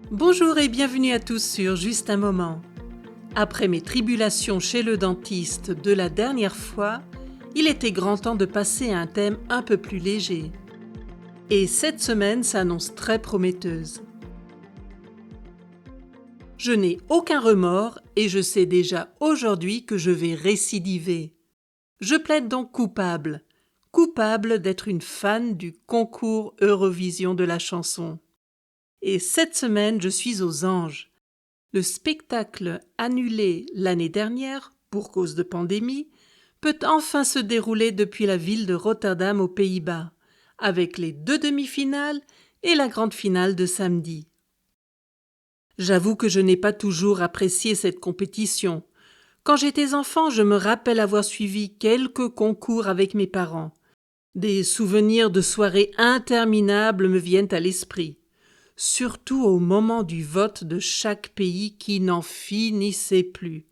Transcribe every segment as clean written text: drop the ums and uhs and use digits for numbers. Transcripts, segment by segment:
Bonjour et bienvenue à tous sur Juste un moment. Après mes tribulations chez le dentiste de la dernière fois, il était grand temps de passer à un thème un peu plus léger. Et cette semaine s'annonce très prometteuse. Je n'ai aucun remords et je sais déjà aujourd'hui que je vais récidiver. Je plaide donc coupable d'être une fan du concours Eurovision de la chanson. Et cette semaine, je suis aux anges. Le spectacle annulé l'année dernière, pour cause de pandémie, peut enfin se dérouler depuis la ville de Rotterdam aux Pays-Bas, avec les 2 demi-finales et la grande finale de samedi. J'avoue que je n'ai pas toujours apprécié cette compétition. Quand j'étais enfant, je me rappelle avoir suivi quelques concours avec mes parents. Des souvenirs de soirées interminables me viennent à l'esprit. Surtout au moment du vote de chaque pays qui n'en finissait plus.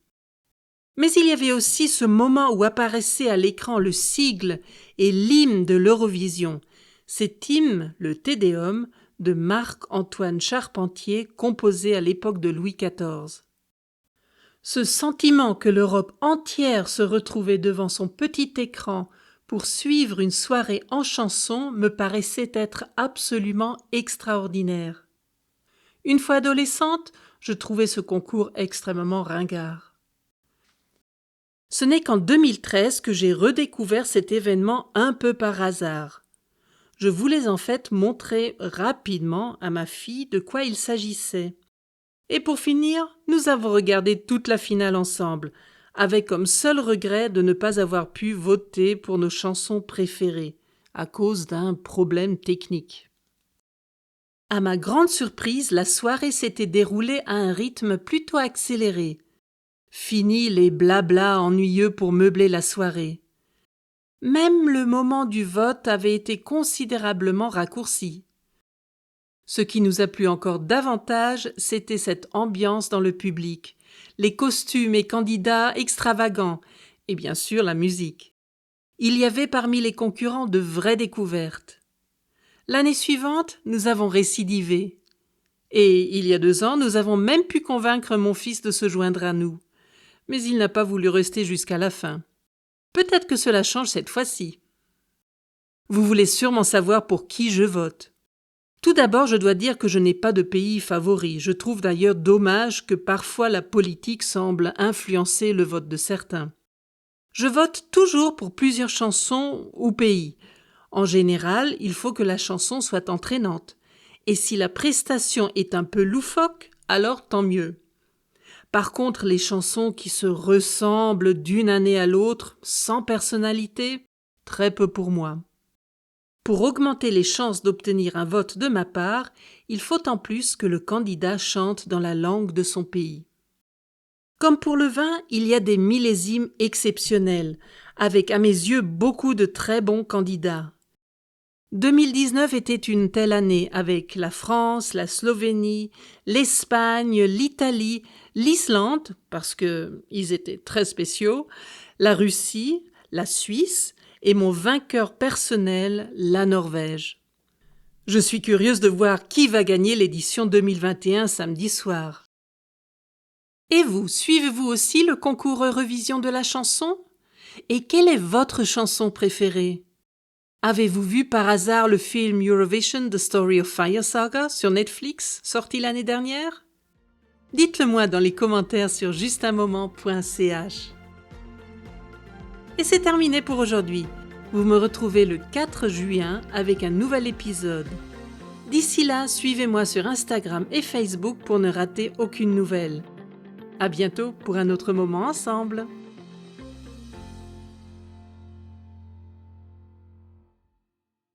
Mais il y avait aussi ce moment où apparaissait à l'écran le sigle et l'hymne de l'Eurovision, cet hymne, le Te Deum, de Marc-Antoine Charpentier, composé à l'époque de Louis XIV. Ce sentiment que l'Europe entière se retrouvait devant son petit écran pour suivre une soirée en chanson me paraissait être absolument extraordinaire. Une fois adolescente, je trouvais ce concours extrêmement ringard. Ce n'est qu'en 2013 que j'ai redécouvert cet événement un peu par hasard. Je voulais en fait montrer rapidement à ma fille de quoi il s'agissait. Et pour finir, nous avons regardé toute la finale ensemble, avec comme seul regret de ne pas avoir pu voter pour nos chansons préférées, à cause d'un problème technique. À ma grande surprise, la soirée s'était déroulée à un rythme plutôt accéléré. Fini les blablas ennuyeux pour meubler la soirée. Même le moment du vote avait été considérablement raccourci. Ce qui nous a plu encore davantage, c'était cette ambiance dans le public, les costumes et candidats extravagants, et bien sûr la musique. Il y avait parmi les concurrents de vraies découvertes. L'année suivante, nous avons récidivé. Et il y a 2 ans, nous avons même pu convaincre mon fils de se joindre à nous. Mais il n'a pas voulu rester jusqu'à la fin. Peut-être que cela change cette fois-ci. Vous voulez sûrement savoir pour qui je vote. Tout d'abord, je dois dire que je n'ai pas de pays favori. Je trouve d'ailleurs dommage que parfois la politique semble influencer le vote de certains. Je vote toujours pour plusieurs chansons ou pays. En général, il faut que la chanson soit entraînante. Et si la prestation est un peu loufoque, alors tant mieux. Par contre, les chansons qui se ressemblent d'une année à l'autre, sans personnalité, très peu pour moi. Pour augmenter les chances d'obtenir un vote de ma part, il faut en plus que le candidat chante dans la langue de son pays. Comme pour le vin, il y a des millésimes exceptionnels, avec à mes yeux beaucoup de très bons candidats. 2019 était une telle année avec la France, la Slovénie, l'Espagne, l'Italie, l'Islande, parce qu'ils étaient très spéciaux, la Russie, la Suisse et mon vainqueur personnel, la Norvège. Je suis curieuse de voir qui va gagner l'édition 2021 samedi soir. Et vous, suivez-vous aussi le concours Eurovision de la chanson? Et quelle est votre chanson préférée? Avez-vous vu par hasard le film Eurovision The Story of Fire Saga sur Netflix, sorti l'année dernière? Dites-le moi dans les commentaires sur justunmoment.ch. Et c'est terminé pour aujourd'hui. Vous me retrouvez le 4 juin avec un nouvel épisode. D'ici là, suivez-moi sur Instagram et Facebook pour ne rater aucune nouvelle. À bientôt pour un autre moment ensemble.